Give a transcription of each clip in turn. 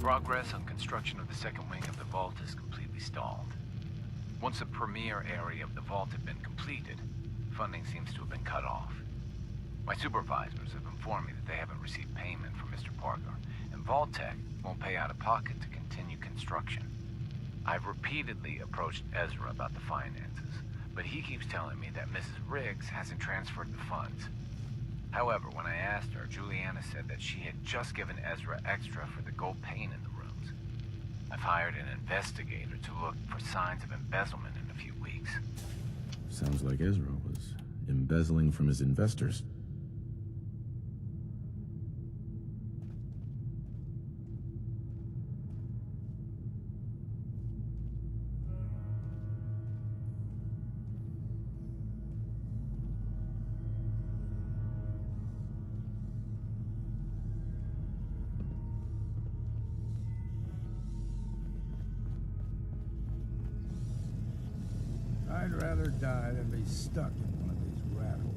Progress on construction of the second wing of the vault is completely stalled. Once the premier area of the vault had been completed, funding seems to have been cut off. My supervisors have informed me that they haven't received payment from Mr. Parker, and Vault-Tec won't pay out of pocket to continue construction. I've repeatedly approached Ezra about the finances, but he keeps telling me that Mrs. Riggs hasn't transferred the funds. However, when I asked her, Juliana said that she had just given Ezra extra for the gold paint in the rooms. I've hired an investigator to look for signs of embezzlement in a few weeks. Sounds like Ezra was embezzling from his investors. I'd rather die than be stuck in one of these rat holes.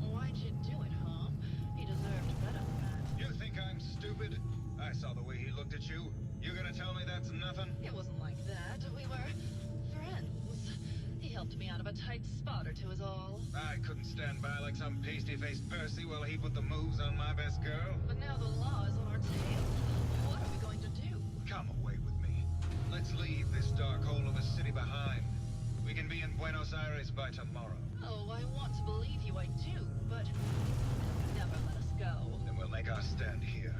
Why'd you do it, huh? He deserved better than that. You think I'm stupid? I saw the way he looked at you. You gonna tell me that's nothing? It wasn't like that. We were friends. He helped me out of a tight spot or two is all. I couldn't stand by like some pasty-faced Percy while he put the moves on my best girl. But now the law is on our tail. What are we going to do? Come away with me. Let's leave this dark hole of a city behind. We can be in Buenos Aires by tomorrow. Oh, I want to believe you, I do, but never let us go. Then we'll make our stand here.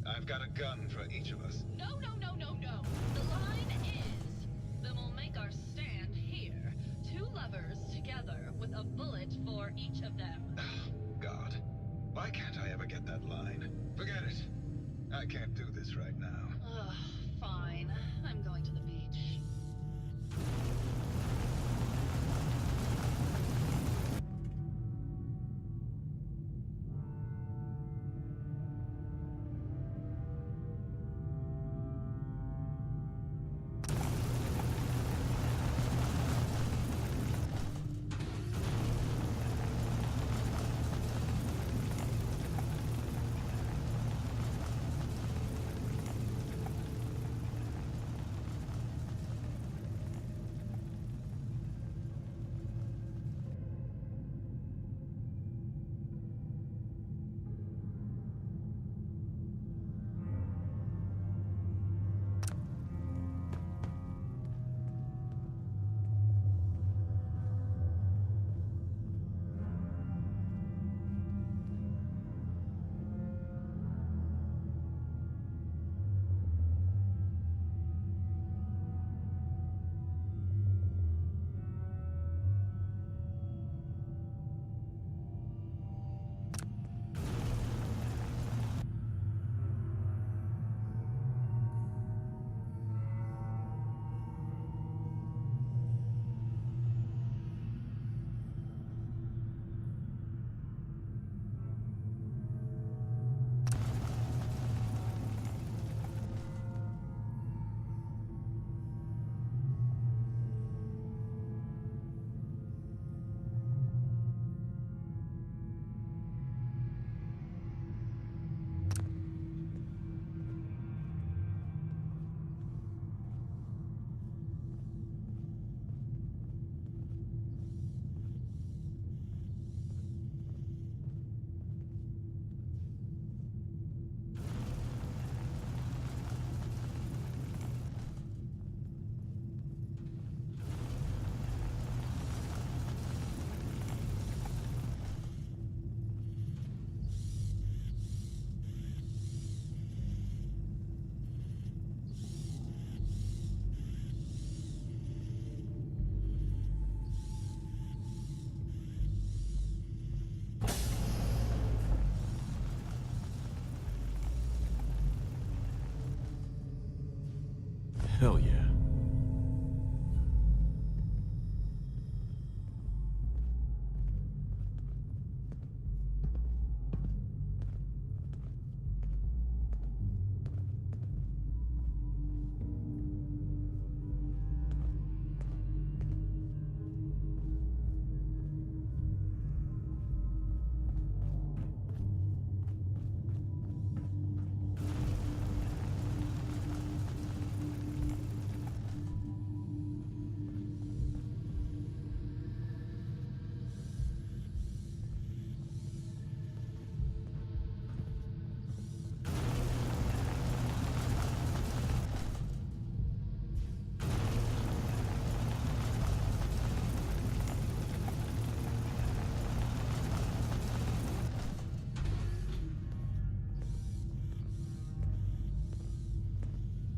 I've got a gun for each of us. No, no, no, no, no. The line is, then we'll make our stand here. Two lovers together with a bullet for each of them. God, why can't I ever get that line? Forget it. I can't do this right now. Ugh, fine. I'm going to the beach. Hell yeah.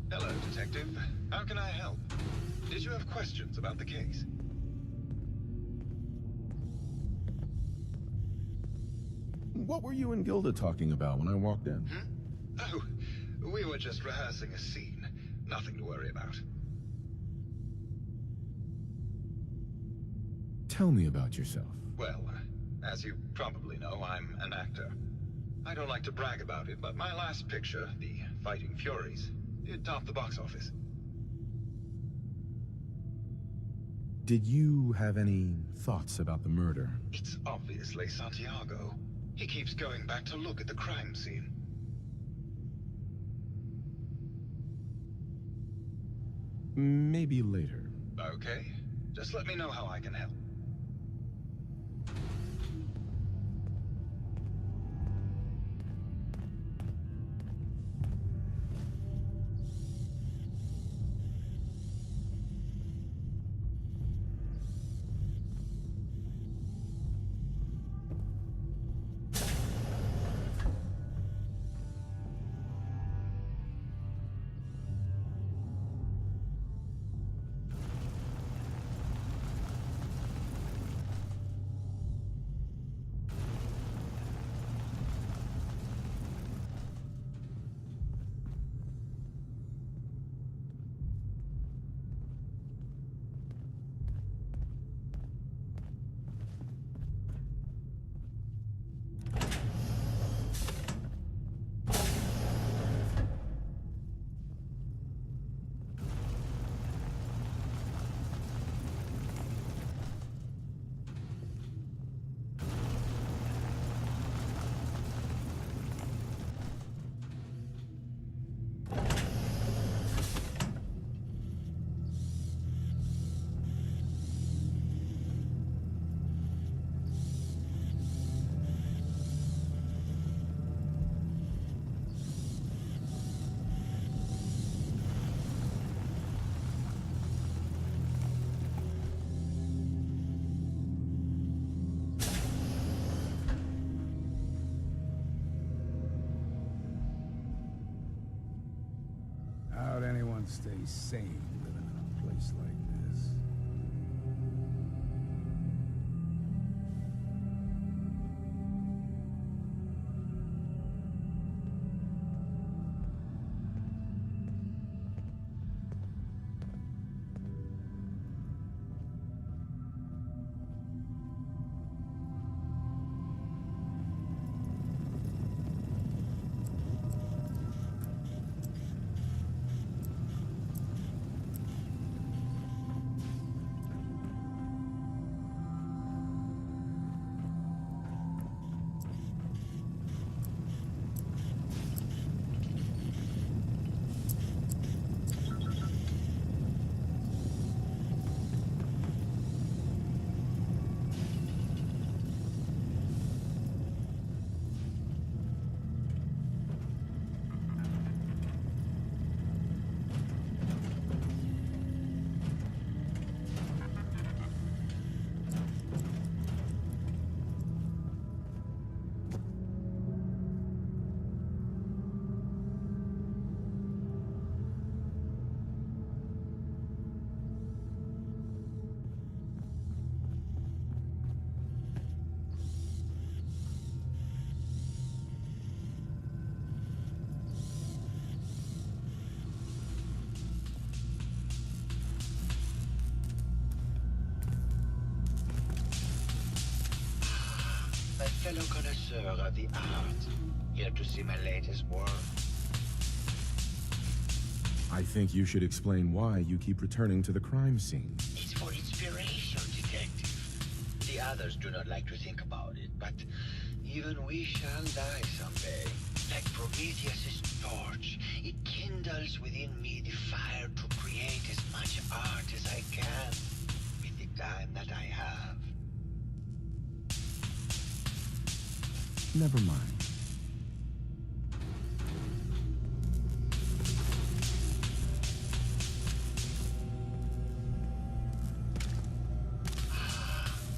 Hello, Detective. How can I help? Did you have questions about the case? What were you and Gilda talking about when I walked in? Oh, we were just rehearsing a scene. Nothing to worry about. Tell me about yourself. Well, as you probably know, I'm an actor. I don't like to brag about it, but my last picture, The Fighting Furies, did top the box office. Did you have any thoughts about the murder? It's obviously Santiago. He keeps going back to look at the crime scene. Maybe later. Okay. Just let me know how I can help. How'd anyone stay sane living in a place like this? fellow connoisseur of the arts. Here to see my latest work? I think you should explain why you keep returning to the crime scene. It's for inspiration, detective. The others do not like to think about it, but even we shall die someday. Like Prometheus' torch, it kindles within me the fire to create as much art as I can with the time that I have. Never mind.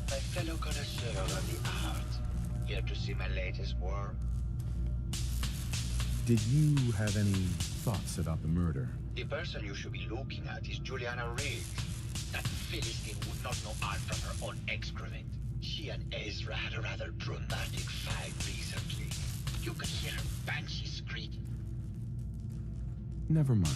My fellow connoisseur of the arts, here to see my latest work? Did you have any thoughts about the murder? The person you should be looking at is Juliana Riggs. That Philistine would not know art from her own excrement. She and Ezra had a rather dramatic fight recently. You could hear her banshee scream. Never mind.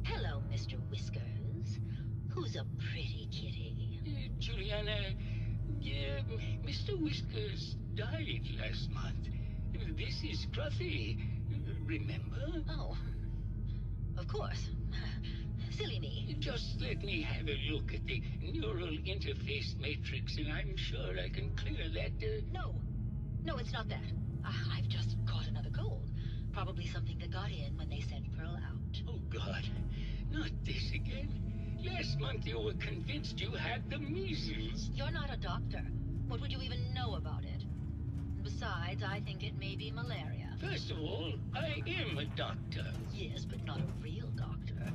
Hello, Mr. Whiskers. Who's a pretty kitty? Juliana, Mr. Whiskers died last month. This is Scruffy. Remember? Oh, of course. Silly me. Just let me have a look at the neural interface matrix, and I'm sure I can clear that. No, it's not that. I've just caught another cold. Probably something that got in when they sent Pearl out. Oh, God. Not this again. Last month you were convinced you had the measles. You're not a doctor. What would you even know about it? Besides, I think it may be malaria. First of all, I am a doctor. Yes, but not a real doctor.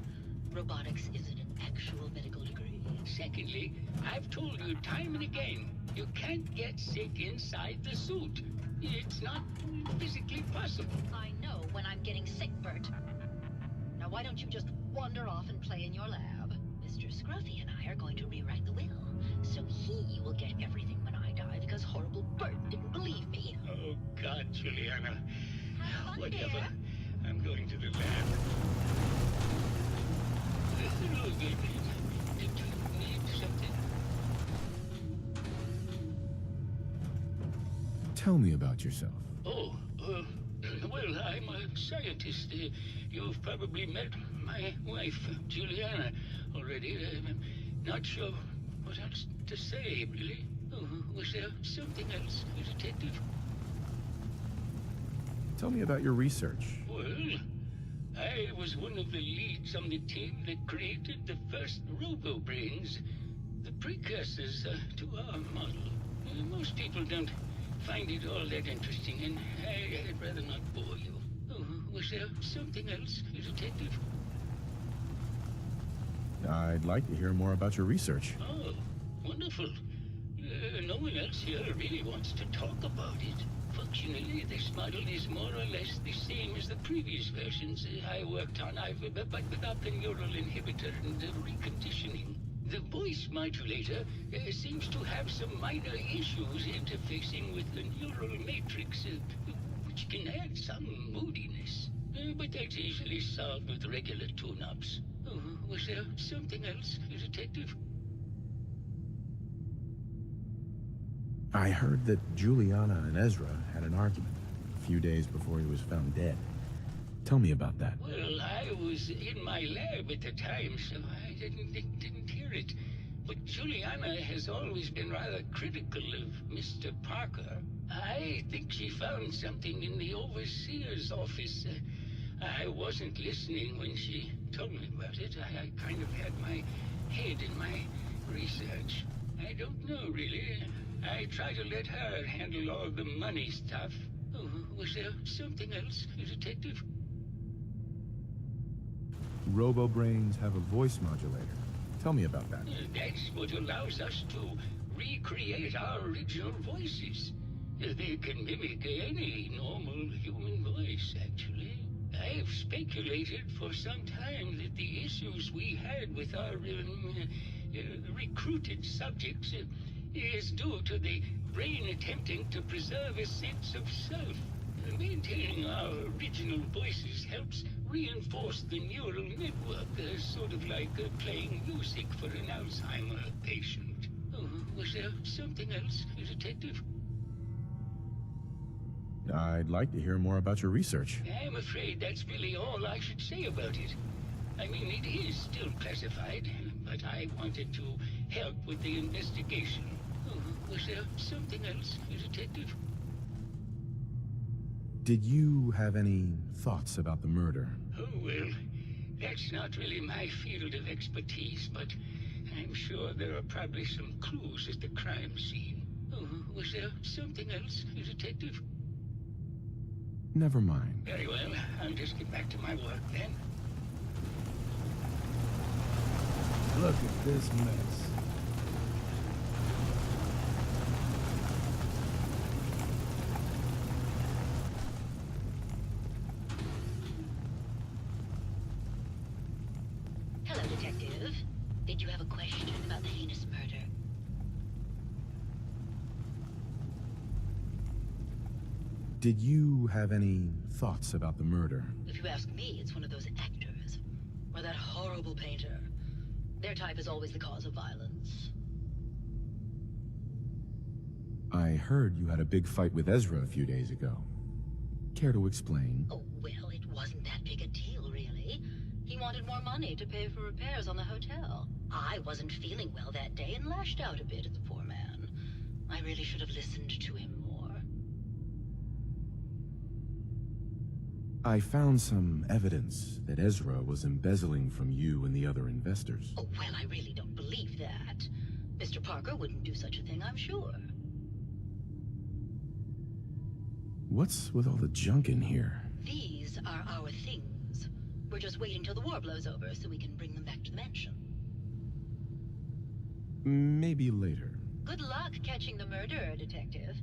Robotics isn't an actual medical degree. Secondly, I've told you time and again, you can't get sick inside the suit. It's not physically possible. I know when I'm getting sick, Bert. Now why don't you just wander off and play in your lab? Mr. Scruffy and I are going to rewrite the will, so he will get everything when I die because horrible Bert didn't believe me. Oh, God, Juliana. Have fun, Whatever. dear. I'm going to the lab. Hello, baby. Did you need something? Tell me about yourself. Oh, well, I'm a scientist. You've probably met my wife, Juliana, already. I'm not sure what else to say, really. Oh, was there something else, Detective? Tell me about your research. Well, I was one of the leads on the team that created the first robo-brains, the precursors to our model. Most people don't find it all that interesting, and I'd rather not bore you. Oh, was there something else, Detective? I'd like to hear more about your research. Oh, wonderful. No one else here really wants to talk about it. Functionally, this model is more or less the same as the previous versions I worked on, but without the neural inhibitor and the reconditioning. The voice modulator seems to have some minor issues interfacing with the neural matrix, which can add some moodiness. But that's easily solved with regular tune-ups. Oh, was there something else, Detective? I heard that Juliana and Ezra had an argument a few days before he was found dead. Tell me about that. Well, I was in my lab at the time, so I didn't hear it. But Juliana has always been rather critical of Mr. Parker. I think she found something in the overseer's office. I wasn't listening when she told me about it. I kind of had my head in my research. I don't know, really. I try to let her handle all the money stuff. Oh, Oh, was there something else, Detective? Robo-brains have a voice modulator. Tell me about that. That's what allows us to recreate our original voices. They can mimic any normal human voice, actually. I've speculated for some time that the issues we had with our recruited subjects is due to the brain attempting to preserve a sense of self. Maintaining our original voices helps reinforce the neural network, sort of like playing music for an Alzheimer patient. Oh, was there something else, Detective? I'd like to hear more about your research. I'm afraid that's really all I should say about it. I mean, it is still classified, but I wanted to help with the investigation. Oh, was there something else, Detective? Did you have any thoughts about the murder? Oh, well, that's not really my field of expertise, but I'm sure there are probably some clues at the crime scene. Oh, was there something else, Detective? Never mind. Very well, I'll just get back to my work then. Look at this mess. Hello, Detective. Did you have a question about the heinous murder? Did you have any thoughts about the murder? If you ask me, it's one of those actors. Or that horrible painter. Their type is always the cause of violence. I heard you had a big fight with Ezra a few days ago. Care to explain? Oh, well, it wasn't that big a deal, really. He wanted more money to pay for repairs on the hotel. I wasn't feeling well that day and lashed out a bit at the poor man. I really should have listened to him more. I found some evidence that Ezra was embezzling from you and the other investors. Oh, well, I really don't believe that. Mr. Parker wouldn't do such a thing, I'm sure. What's with all the junk in here? These are our things. We're just waiting till the war blows over so we can bring them back to the mansion. Maybe later. Good luck catching the murderer, Detective.